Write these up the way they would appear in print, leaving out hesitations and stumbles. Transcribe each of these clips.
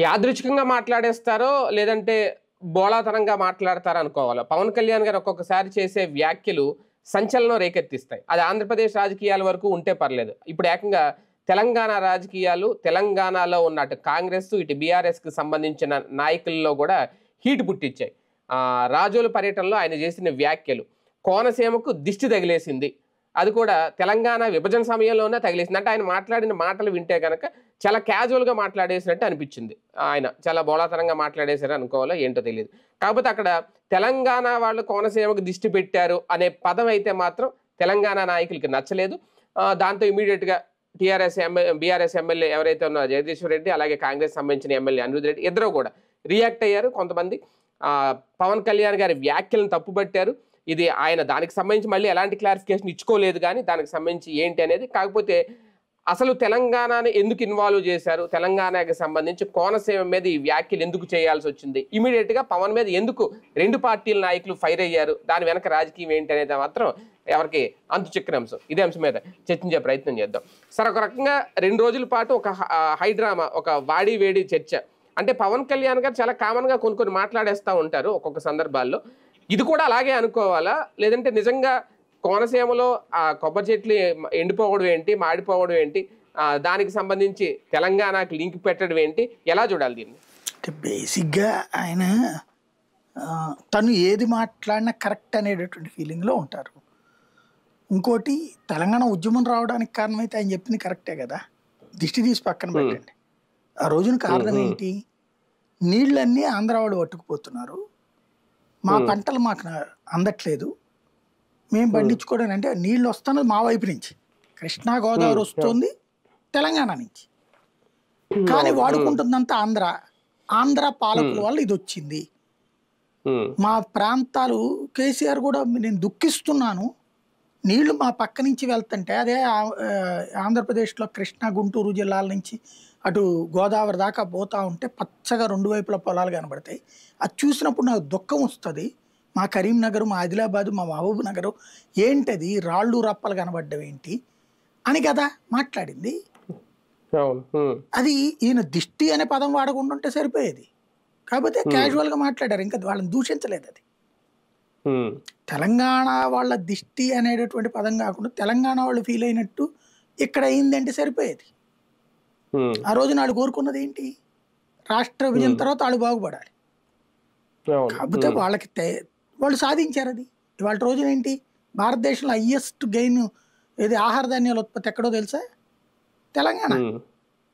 యాదృచ్ఛికంగా మాట్లాడేస్తారో లేదంటే బోళాతనంగా మాట్లాడతారో అనుకోవాలి. పవన్ కళ్యాణ్ గారు ఒక్కొక్కసారి చేసే వ్యాఖ్యలు సంచలనం రేకెత్తిస్తాయి. అది ఆంధ్రప్రదేశ్ రాజకీయాల వరకు ఉంటే పర్లేదు. ఇప్పుడు ఏకంగా తెలంగాణ రాజకీయాలు, తెలంగాణలో ఉన్న అటు కాంగ్రెస్ ఇటు బీఆర్ఎస్కి సంబంధించిన నాయకుల్లో కూడా హీట్ పుట్టించాయి. రాజోలు పర్యటనలో ఆయన చేసిన వ్యాఖ్యలు కోనసీమకు దిష్టి తగిలేసింది. అది కూడా తెలంగాణ విభజన సమయంలోనే తగిలేసింది. అంటే ఆయన మాట్లాడిన మాటలు వింటే కనుక చాలా క్యాజువల్గా మాట్లాడేసినట్టు అనిపించింది. ఆయన చాలా బోళాతనంగా మాట్లాడేశారు అనుకోవాలో ఏంటో తెలియదు. కాకపోతే అక్కడ తెలంగాణ వాళ్ళు కోనసీమకు దిష్టి పెట్టారు అనే పదం అయితే మాత్రం తెలంగాణ నాయకులకి నచ్చలేదు. దాంతో ఇమీడియట్గా బీఆర్ఎస్ ఎమ్మెల్యే ఎవరైతే ఉన్నారో జగదీశ్వర్ రెడ్డి, అలాగే కాంగ్రెస్ సంబంధించిన ఎమ్మెల్యే అనిరుద్ రెడ్డి ఇద్దరు కూడా రియాక్ట్ అయ్యారు. కొంతమంది పవన్ కళ్యాణ్ గారి వ్యాఖ్యలను తప్పుపట్టారు. ఇది ఆయన దానికి సంబంధించి మళ్ళీ ఎలాంటి క్లారిఫికేషన్ ఇచ్చుకోలేదు, కానీ దానికి సంబంధించి ఏంటి అనేది. కాకపోతే అసలు తెలంగాణని ఎందుకు ఇన్వాల్వ్ చేశారు, తెలంగాణకి సంబంధించి కోనసీమ మీద ఈ వ్యాఖ్యలు ఎందుకు చేయాల్సి వచ్చింది, ఇమీడియట్గా పవన్ మీద ఎందుకు రెండు పార్టీల నాయకులు ఫైర్ అయ్యారు, దాని వెనక రాజకీయం ఏంటి అనేది మాత్రం ఎవరికి అంతు చిక్కని అంశం. ఇదే అంశం మీద చర్చించే ప్రయత్నం చేద్దాం. సరే, ఒక రకంగా 2 రోజుల పాటు ఒక హైడ్రామా, ఒక వాడి వేడి చర్చ. అంటే పవన్ కళ్యాణ్ గారు చాలా కామన్గా కొన్ని మాట్లాడేస్తూ ఉంటారు ఒక్కొక్క సందర్భాల్లో. ఇది కూడా అలాగే అనుకోవాలా, లేదంటే నిజంగా కోనసీమలో కొబ్బరి చెట్లు ఎండిపోవడం ఏంటి, మాడిపోవడం ఏంటి, దానికి సంబంధించి తెలంగాణకి లింక్ పెట్టడం ఏంటి, ఎలా చూడాలి దీన్ని? అంటే బేసిక్గా ఆయన తను ఏది మాట్లాడినా కరెక్ట్ అనేటటువంటి ఫీలింగ్లో ఉంటారు. ఇంకోటి, తెలంగాణ ఉద్యమం రావడానికి కారణమైతే ఆయన చెప్పింది కరెక్టే కదా. దిష్టి తీసి పక్కన పెట్టండి. ఆ రోజున కారణం ఏంటి? నీళ్ళన్నీ ఆంధ్ర వాళ్ళు పట్టుకుపోతున్నారు, మా పంటలు మాకు అందట్లేదు, మేము పండించుకోవడానికి. అంటే నీళ్ళు వస్తున్నది మా వైపు నుంచి, కృష్ణా గోదావరి వస్తుంది తెలంగాణ నుంచి, కానీ వాడుకుంటుందంతా ఆంధ్ర పాలకుల వల్ల ఇది వచ్చింది. మా ప్రాంతాలు కేసీఆర్ కూడా నేను దుఃఖిస్తున్నాను, నీళ్లు మా పక్క నుంచి వెళ్తుంటే అదే ఆంధ్రప్రదేశ్లో కృష్ణా గుంటూరు జిల్లాల నుంచి అటు గోదావరి దాకా పోతా ఉంటే పచ్చగా 2 వైపుల పొలాలు కనబడతాయి. అది చూసినప్పుడు నాకు దుఃఖం వస్తుంది. మా కరీంనగర్, మా ఆదిలాబాద్, మా మహబూబ్ నగర్ ఏంటది రాళ్ళు రప్పలు కనబడ్డం ఏంటి అని కదా మాట్లాడింది. అది ఈయన దిష్టి అనే పదం వాడకుండా ఉంటే సరిపోయేది. కాకపోతే క్యాజువల్గా మాట్లాడారు, ఇంకా వాళ్ళని దూషించలేదు. అది తెలంగాణ వాళ్ళ దిష్టి అనేటటువంటి పదం కాకుండా తెలంగాణ వాళ్ళు ఫీల్ అయినట్టు ఇక్కడ అయిందంటే సరిపోయేది. ఆ రోజు నాడు కోరుకున్నది ఏంటి? రాష్ట్ర విభజన తర్వాత వాళ్ళు బాగుపడాలి. కాకపోతే వాళ్ళు సాధించారు అది. ఇవాళ రోజున ఏంటి? భారతదేశంలో హైయెస్ట్ గెయిన్ ఏది ఆహార ధాన్యాల ఉత్పత్తి ఎక్కడో తెలుసా? తెలంగాణ.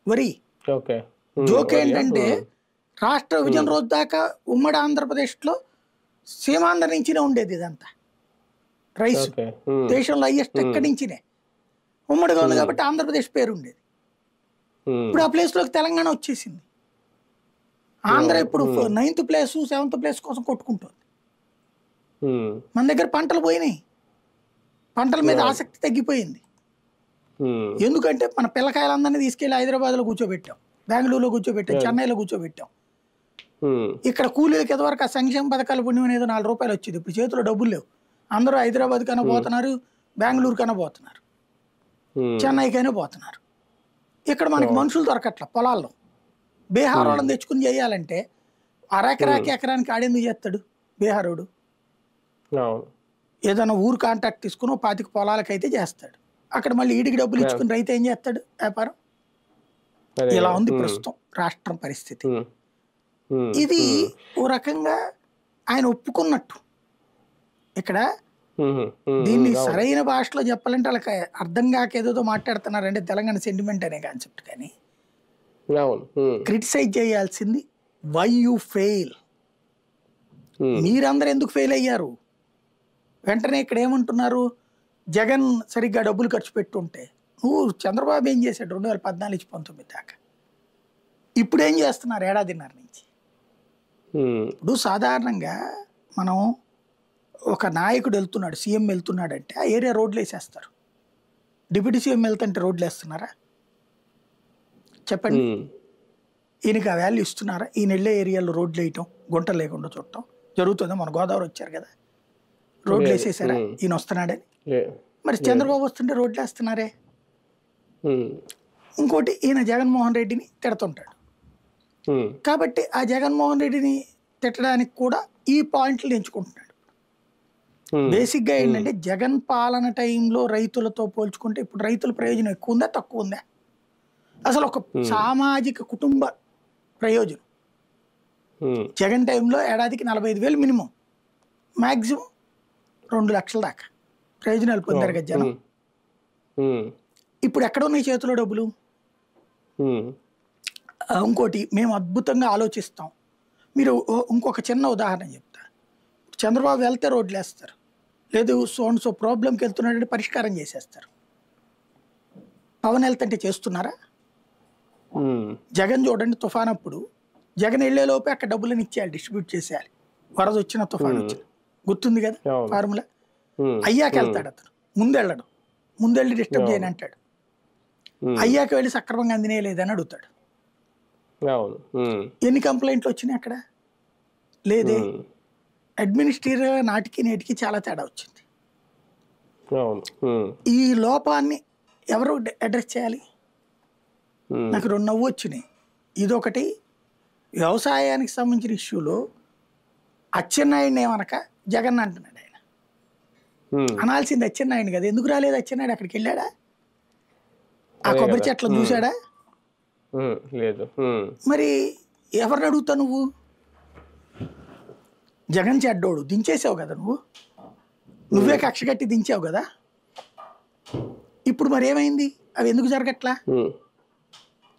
వరి. జోక్ ఏంటంటే రాష్ట్ర విభజన రోజు దాకా ఉమ్మడి ఆంధ్రప్రదేశ్లో సీమాంధ్ర నుంచినే ఉండేది ఇదంతా రైస్. దేశంలో హైయెస్ట్ ఎక్కడి నుంచినే ఉమ్మడిగా ఉంది కాబట్టి ఆంధ్రప్రదేశ్ పేరు ఉండేది. ఇప్పుడు ఆ ప్లేస్లోకి తెలంగాణ వచ్చేసింది. ఆంధ్ర ఇప్పుడు 9th ప్లేస్ 7th ప్లేస్ కోసం కొట్టుకుంటుంది. మన దగ్గర పంటలు పోయినాయి, పంటల మీద ఆసక్తి తగ్గిపోయింది. ఎందుకంటే మన పిల్లకాయలందరినీ తీసుకెళ్లి హైదరాబాద్లో కూర్చోబెట్టాం, బెంగళూరులో కూర్చోబెట్టాం, చెన్నైలో కూర్చోబెట్టాం. ఇక్కడ కూలీలకి ఎదవరకు ఆ సంక్షేమ పథకాలు పుణ్యం ఏదో 4 రూపాయలు వచ్చేది. ఇప్పుడు చేతిలో డబ్బులు లేవు. అందరూ హైదరాబాద్ కన్నా పోతున్నారు, బెంగళూరు కన్నా పోతున్నారు, చెన్నైకైనా పోతున్నారు. ఇక్కడ మనకి మనుషులు దొరకట్ల. పొలాల్లో బీహార్ వాళ్ళని తెచ్చుకుని చేయాలంటే ఎకరానికి ఆడేందుకు చేస్తాడు బీహారోడు? ఏదైనా ఊరు కాంట్రాక్ట్ తీసుకుని 25 పొలాలకైతే చేస్తాడు. అక్కడ మళ్ళీ ఈడికి డబ్బులు ఇచ్చుకుని రైతు ఏం చేస్తాడు? వ్యాపారం. ఇలా ఉంది ప్రస్తుతం రాష్ట్రం పరిస్థితి. ఇది ఓ రకంగా ఆయన ఒప్పుకున్నట్టు. ఇక్కడ దీన్ని సరైన భాషలో చెప్పాలంటే వాళ్ళకి అర్థం కాక ఏదో మాట్లాడుతున్నారంటే తెలంగాణ సెంటిమెంట్ అనే కాన్సెప్ట్. కానీ క్రిటిసైజ్ చేయాల్సింది వై యూ ఫెయిల్, మీరందరూ ఎందుకు ఫెయిల్ అయ్యారు. వెంటనే ఇక్కడ ఏమంటున్నారు? జగన్ సరిగ్గా డబ్బులు ఖర్చు పెట్టుంటే, నువ్వు చంద్రబాబు ఏం చేశాడు 2014 నుంచి 19 దాకా? ఇప్పుడు ఏం చేస్తున్నారు 1.5 ఏళ్ల నుంచి? ఇప్పుడు సాధారణంగా మనం ఒక నాయకుడు వెళ్తున్నాడు, సీఎం వెళ్తున్నాడు అంటే ఆ ఏరియా రోడ్లు వేసేస్తారు. డిప్యూటీ సీఎం వెళ్తుంటే రోడ్లు వేస్తున్నారా? చెప్పండి. ఈయనకి ఆ వాల్యూ ఇస్తున్నారా? ఈయన వెళ్ళే ఏరియాలో రోడ్లు వేయటం, గుంటలు లేకుండా చూడటం జరుగుతుందా? మన గోదావరి వచ్చారు కదా, రోడ్లు వేసేసారా ఈయన వస్తున్నాడని? మరి చంద్రబాబు వస్తుంటే రోడ్లు వేస్తున్నారే. ఇంకోటి, ఈయన జగన్మోహన్ రెడ్డిని తిడుతుంటాడు. ఉమ్, కాబట్టి ఆ జగన్మోహన్ రెడ్డిని తిట్టడానికి కూడా ఈ పాయింట్లు ఎంచుకుంటున్నాడు. ఉమ్, బేసిక్గా ఏంటంటే జగన్ పాలన టైంలో రైతులతో పోల్చుకుంటే ఇప్పుడు రైతుల ప్రయోజనం ఎక్కువ ఉందా తక్కువ ఉందా? అసలు ఒక సామాజిక కుటుంబ ప్రయోజనం ఉమ్, జగన్ టైంలో ఏడాదికి 45,000 మినిమం, మ్యాక్సిమం 2 లక్షల దాకా ప్రయోజనాలు పొందారు కదా జనం. ఉమ్, ఇప్పుడు ఎక్కడ ఉన్నాయి చేతిలో డబ్బులు? ఉమ్, ఇంకోటి మేము అద్భుతంగా ఆలోచిస్తాం. మీరు ఇంకొక చిన్న ఉదాహరణ చెప్తా. చంద్రబాబు వెళ్తే రోడ్లు వేస్తారు, లేదు సో ప్రాబ్లంకి వెళ్తున్నాడంటే పరిష్కారం చేసేస్తారు. పవన్ వెళ్తుంటే చేస్తున్నారా? ఉమ్, జగన్ చూడండి, తుఫాన్ అప్పుడు జగన్ వెళ్ళేలోపే అక్కడ డబ్బులను ఇచ్చేయాలి, డిస్ట్రిబ్యూట్ చేసేయాలి. వరద వచ్చిన తుఫాన్ వచ్చిన గుర్తుంది కదా అవును. ఫార్ములా. ఉమ్, అయ్యాక వెళ్తాడు అతను, ముందెళ్ళడు, ముందెళ్ళి డిస్టర్బ్ చేయని అంటాడు. ఉమ్, అయ్యాక వెళ్ళి సక్రమంగా అందినే లేదని అడుగుతాడు. అవును. ఉమ్, ఎన్ని కంప్లైంట్లు వచ్చినాయి అక్కడ? లేదే. ఉమ్, అడ్మినిస్ట్రేటివ్ నాటికి నేటికి చాలా తేడా వచ్చింది. అవును. ఉమ్, ఈ లోపాన్ని ఎవరు అడ్రస్ చేయాలి? ఉమ్, నాకు 2 నవ్వు వచ్చినాయి. ఇదొకటి, వ్యవసాయానికి సంబంధించిన ఇష్యూలో అచ్చెన్నాయుడిని ఏమనక జగన్ అంటున్నాడు. ఆయన ఉమ్, అనాల్సింది అచ్చెన్నాయుడు కదా, ఎందుకు రాలేదు అచ్చెన్నాయుడు? అక్కడికి వెళ్ళాడా? ఆ అదే కొబ్బరి కదా. చెట్లను చూశాడా? ఉమ్, లేదు. ఉమ్, మరి ఎవరిని అడుగుతావు నువ్వు? జగన్ చెడ్డోడు, దించేసావు కదా నువ్వే కక్ష కట్టి దించావు కదా. ఇప్పుడు మరి ఏమైంది? అవి ఎందుకు జరగట్లా? ఉమ్,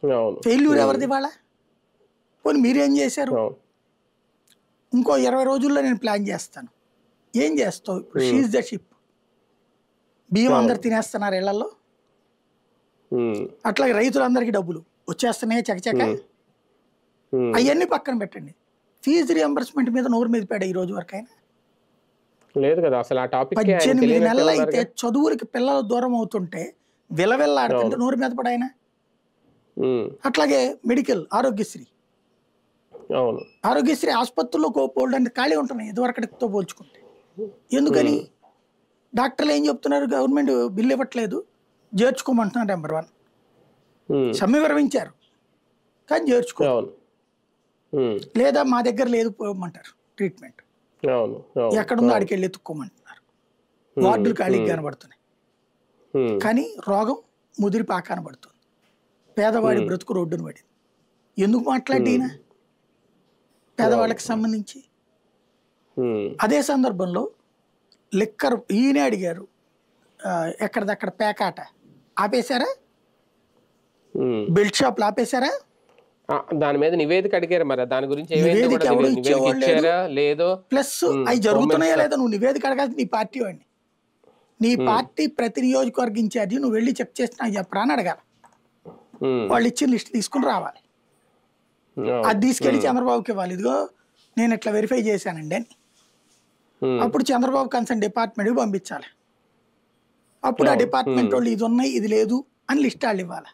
అవును. ఫెయిల్యూర్ ఎవరిది వాళ్ళ? పోనీ మీరేం చేశారు? అవును. ఇంకో 20 రోజుల్లో నేను ప్లాన్ చేస్తాను. ఏం చేస్తావు? ఇప్పుడు షీజ్ ద షిప్. బియ్యం అందరు తినేస్తున్నారు ఇళ్లలో, ఉమ్, అట్లాగే రైతులందరికీ డబ్బులు వచ్చేస్తున్నాయి చకచక. ఉమ్, అవన్నీ పక్కన పెట్టండి, ఫీజు రియంబర్స్మెంట్ మీద నోరు మీద పేడ ఈ రోజు వరకు అయినా. లేదు కదా అసలు ఆ టాపిక్. 18 నెలలు అయితే చదువులకి పిల్లలు దూరం అవుతుంటే విలవిల్లాడుతుంటే నోరు మీద పడాయన. అట్లాగే మెడికల్, ఆరోగ్యశ్రీ. అవును. ఆరోగ్యశ్రీ ఆసుపత్రుల్లో పోల్డానికి ఖాళీ ఉంటున్నాయి ఇదివరకటితో పోల్చుకుంటే. ఎందుకని? డాక్టర్లు ఏం చెప్తున్నారు? గవర్నమెంట్ బిల్లు ఇవ్వట్లేదు, చేర్చుకోమంటున్నారు. నెంబర్ 1 సమ్మె విరమించారు కానీ చేర్చుకో, లేదా మా దగ్గర లేదు పోమంటారు ట్రీట్మెంట్. ఎక్కడుందో ఆడికి వెళ్ళి ఎత్తుక్కోమంటున్నారు. వార్డులు ఖాళీకి కనబడుతున్నాయి కానీ రోగం ముదిరి పాకాన పడుతుంది. పేదవాడి బ్రతుకు రోడ్డును పడింది. ఎందుకు మాట్లాడినా పేదవాళ్ళకి సంబంధించి? అదే సందర్భంలో లిక్కర్ ఈయనే అడిగారు, ఎక్కడిదక్కడ పేకాట ఆపేశారా? బెల్ట్ షాప్లు ఆపేశారా? దాని మీద నివేదిక అడిగారు, మరి దాని గురించి నివేదిక ఎవరు ఇచ్చేవాళ్ళు లేదు. ప్లస్ అవి జరుగుతున్నాయా లేదా నువ్వు నివేదిక అడగాల్సి నీ పార్టీ వాడిని. నీ పార్టీ ప్రతి నియోజకవర్గ ఇన్ఛార్జి నువ్వు వెళ్ళి చెక్ చేసి నాకు చెప్పరా అని అడగాలి. వాళ్ళు ఇచ్చిన లిస్ట్ తీసుకుని రావాలి. అది తీసుకెళ్ళి చంద్రబాబుకి ఇవ్వాలి, ఇదిగో నేను ఇట్లా వెరిఫై చేశానండి అని. అప్పుడు చంద్రబాబు కన్సర్న్ డిపార్ట్మెంట్కి పంపించాలి. అప్పుడు ఆ డిపార్ట్మెంట్ వాళ్ళు ఇది ఉన్నాయి ఇది లేదు అని లిస్ట్ వాళ్ళు ఇవ్వాలి.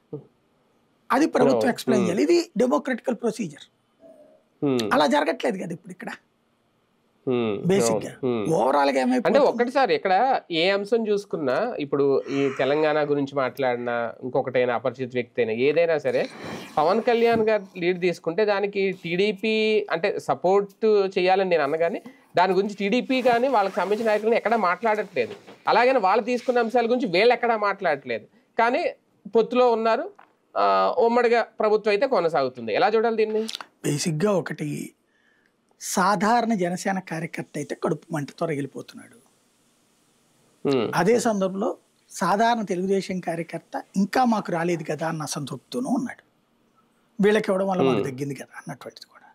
అది ప్రభుత్వం ఎక్స్ప్లెయిన్ చేయాలి. ఇది డెమోక్రటికల్ ప్రొసీజర్. అలా జరగట్లేదు కదా ఇప్పుడు ఇక్కడ. బేసిక్ గా ఓవరాల్ గా ఏమైపోతుంది అంటే ఒక్కటిసారి ఇక్కడ ఏ అంశం చూసుకున్నా, ఇప్పుడు ఈ తెలంగాణ గురించి మాట్లాడినా, ఇంకొకటైనా అపరిచిత వ్యక్తి అయినా, ఏదైనా సరే పవన్ కళ్యాణ్ గారు లీడ్ తీసుకుంటే దానికి టీడీపీ అంటే సపోర్ట్ చేయాలని నేను అన్నగాని, దాని గురించి టీడీపీ కానీ వాళ్ళకి సంబంధించిన నాయకులను ఎక్కడా మాట్లాడట్లేదు. అలాగని వాళ్ళు తీసుకున్న అంశాల గురించి వీళ్ళు ఎక్కడా మాట్లాడట్లేదు. కానీ పొత్తులో ఉన్నారు, ఉమ్మడిగా ప్రభుత్వం అయితే కొనసాగుతుంది. ఎలా చూడాలి దీన్ని? బేసిక్గా ఒకటి, సాధారణ జనసేన కార్యకర్త అయితే కడుపు మంటతో రగిలిపోతున్నాడు. అదే సందర్భంలో సాధారణ తెలుగుదేశం కార్యకర్త ఇంకా మాకు రాలేదు కదా అన్న అసంతృప్తితోనూ ఉన్నాడు. వీళ్ళకి ఇవ్వడం వల్ల మాకు తగ్గింది కదా అన్నటువంటిది కూడా.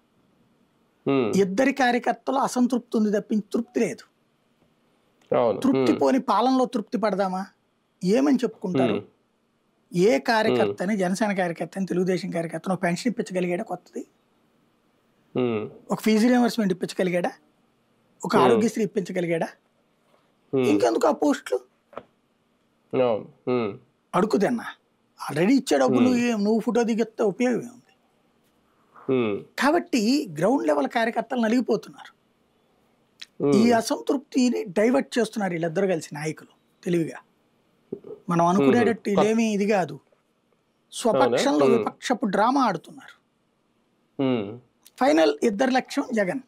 ఇద్దరి కార్యకర్తలు అసంతృప్తి ఉంది తప్పించి తృప్తి లేదు. తృప్తి పోని పాలనలో తృప్తి పడదామా? ఏమని చెప్పుకుంటారు? ఏ కార్యకర్తని, జనసేన కార్యకర్తని, తెలుగుదేశం కార్యకర్తను పెన్షన్ ఇప్పించగలిగాడా? కొత్తది ఒక ఫీజు రియంబర్స్మెంట్ ఇప్పించగలిగాడా? ఒక ఆరోగ్యశ్రీ ఇప్పించగలిగాడా? ఇంకెందుకు ఆ పోస్టులు? అడుగుదన్నా ఆల్రెడీ ఇచ్చే డబ్బులు నువ్వు ఫోటో దిగితే ఉపయోగం ఉంది. కాబట్టి గ్రౌండ్ లెవెల్ కార్యకర్తలు నలిగిపోతున్నారు. ఈ అసంతృప్తిని డైవర్ట్ చేస్తున్నారు వీళ్ళిద్దరు కలిసి నాయకులు తెలివిగా. మనం అనుకునేటట్టు ఇదేమీ ఇది కాదు, స్వపక్షంలో విపక్షపు డ్రామా ఆడుతున్నారు. ఫైనల్ ఇద్దరి లక్ష్యం జగన్.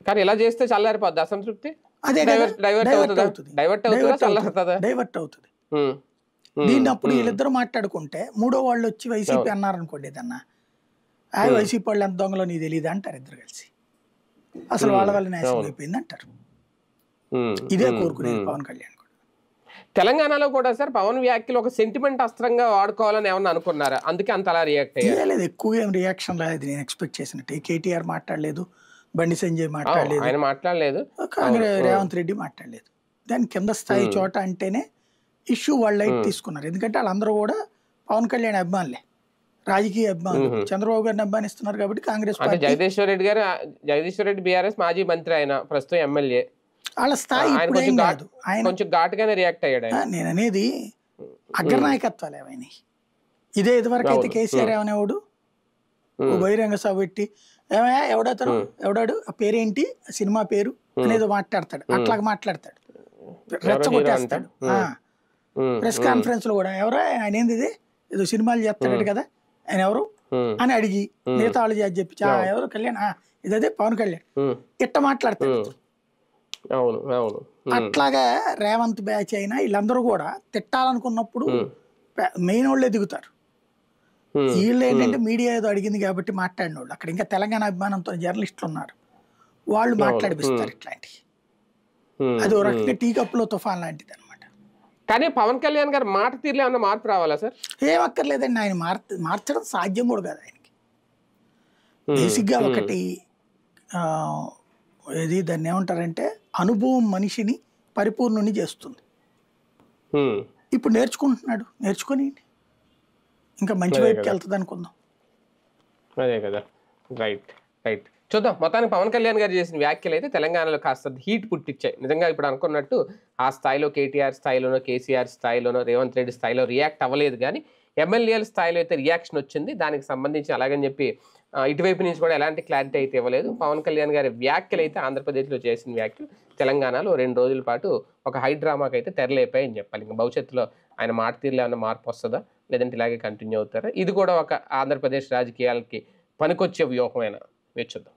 కానీ ఇలా చేస్తే చల్లారిపోద్ది అసంతృప్తి, అదే డైవర్ట్ అవుతుంది, డైవర్ట్ అవుతుంది. దీన్ని అప్పుడు వీళ్ళిద్దరు మాట్లాడుకుంటే మూడో వాళ్ళు వచ్చి వైసీపీ అన్నారనుకోండి, ఏదన్నా వైసీపీ వాళ్ళు ఎంత దొంగలో నీకు తెలియదు అంటారు ఇద్దరు కలిసి, అసలు వాళ్ళ వల్ల నాశనం అయిపోయింది అంటారు. ఇదే కోరుకునేది పవన్ కళ్యాణ్ కూడా. తెలంగాణలో కూడా సార్ పవన్ వ్యాఖ్యలు ఒక సెంటిమెంట్ అస్త్రంగా వాడుకోవాలని ఏమన్నా అనుకున్నారా? అందుకే అంత అలా రియాక్ట్ అయ్యారు. ఎక్కువగా ఏం రియాక్షన్ లేదు, నేను ఎక్స్పెక్ట్ చేసినట్టు. కేటీఆర్ మాట్లాడలేదు, బండి సంజయ్ మాట్లాడలేదు, ఆయన మాట్లాడలేదు, కాంగ్రెస్ రేవంత్ రెడ్డి మాట్లాడలేదు. దాని కింద స్థాయి చోట అంటేనే ఇష్యూ వాళ్ళు లైట్ తీసుకున్నారు. ఎందుకంటే వాళ్ళందరూ కూడా పవన్ కళ్యాణ్ అభిమానులే, రాజకీయ అభిమానులు, చంద్రబాబు గారిని అభిమానిస్తున్నారు కాబట్టి కాంగ్రెస్ పార్టీ. జగదీశ్వర్ రెడ్డి బీఆర్ఎస్ మాజీ మంత్రి, ఆయన ప్రస్తుతం ఎమ్మెల్యే, వాళ్ళ స్థాయి ఆయన కొంచెం ఘాటుగానే రియాక్ట్ అయ్యాడు. నేను అనేది అగ్రనాయకత్వాలు ఏమైనా ఇదే ఇదివరకు అయితే కేసీఆర్ ఏమనేవాడు, బహిరంగ సభ పెట్టి ఏమయ్యా ఎవడతను ఎవడాడు ఆ పేరేంటి సినిమా పేరు అనేది మాట్లాడతాడు, అట్లాగా మాట్లాడతాడు, రెచ్చగొట్టేస్తాడు. ప్రెస్ కాన్ఫరెన్స్ లో కూడా ఎవరో ఆయన ఏంది ఇది ఏదో సినిమాలు చేస్తాడు కదా ఆయన ఎవరు అని అడిగి మిగతా వాళ్ళు చేసి చెప్పి ఎవరు కళ్యాణ్ ఇదే పవన్ కళ్యాణ్ ఇట్ట మాట్లాడతాడు. అట్లాగా రేవంత్ బ్యాచ్ అయినా వీళ్ళందరూ కూడా తిట్టాలనుకున్నప్పుడు మెయిన్ వాళ్ళే దిగుతారు. వీళ్ళు ఏంటంటే మీడియా ఏదో అడిగింది కాబట్టి మాట్లాడిన వాళ్ళు, అక్కడ ఇంకా తెలంగాణ అభిమానంతో జర్నలిస్టులు ఉన్నారు, వాళ్ళు మాట్లాడిపిస్తారు ఇట్లాంటివి. అది ఒక రకంగా టీ కప్పులో తుఫాన్ లాంటిది అనమాట. కానీ పవన్ కళ్యాణ్ గారు మాట తీరులో ఏమన్నా మార్పు రావాలా సార్? ఏమక్కర్లేదండి, ఆయన మార్చడం సాధ్యం కూడా కాదు ఆయనకి. బేసిక్గా ఒకటి ఏది దాన్ని ఏమంటారంటే అనుభవం మనిషిని పరిపూర్ణుని చేస్తుంది. ఇప్పుడు నేర్చుకుంటున్నాడు, నేర్చుకొని ఇంకా మంచి వైపుకి వెళ్తుంది అనుకుందాం. అదే కదా, రైట్ రైట్. చూద్దాం. మొత్తానికి పవన్ కళ్యాణ్ గారు చేసిన వ్యాఖ్యలు అయితే తెలంగాణలో కాస్త హీట్ పుట్టించాయి. నిజంగా ఇప్పుడు అనుకున్నట్టు ఆ స్థాయిలో కేటీఆర్ స్థాయిలోనో, కేసీఆర్ స్థాయిలోనో, రేవంత్ రెడ్డి స్థాయిలో రియాక్ట్ అవ్వలేదు, కానీ ఎమ్మెల్యేల స్థాయిలో అయితే రియాక్షన్ వచ్చింది. దానికి సంబంధించి అలాగని చెప్పి ఇటువైపు నుంచి కూడా ఎలాంటి క్లారిటీ అయితే ఇవ్వలేదు. పవన్ కళ్యాణ్ గారి వ్యాఖ్యలు అయితే ఆంధ్రప్రదేశ్లో చేసిన వ్యాఖ్యలు తెలంగాణలో 2 రోజుల పాటు ఒక హై డ్రామాకి అయితే తెరలేపాయని చెప్పాలి. ఇంకా భవిష్యత్తులో ఆయన మాట తీరులో ఏమైనా మార్పు వస్తుందా, లేదంటే ఇలాగే కంటిన్యూ అవుతారా? ఇది కూడా ఒక ఆంధ్రప్రదేశ్ రాజకీయాలకి పనికొచ్చే వ్యూహమైన వేచి చూద్దాం.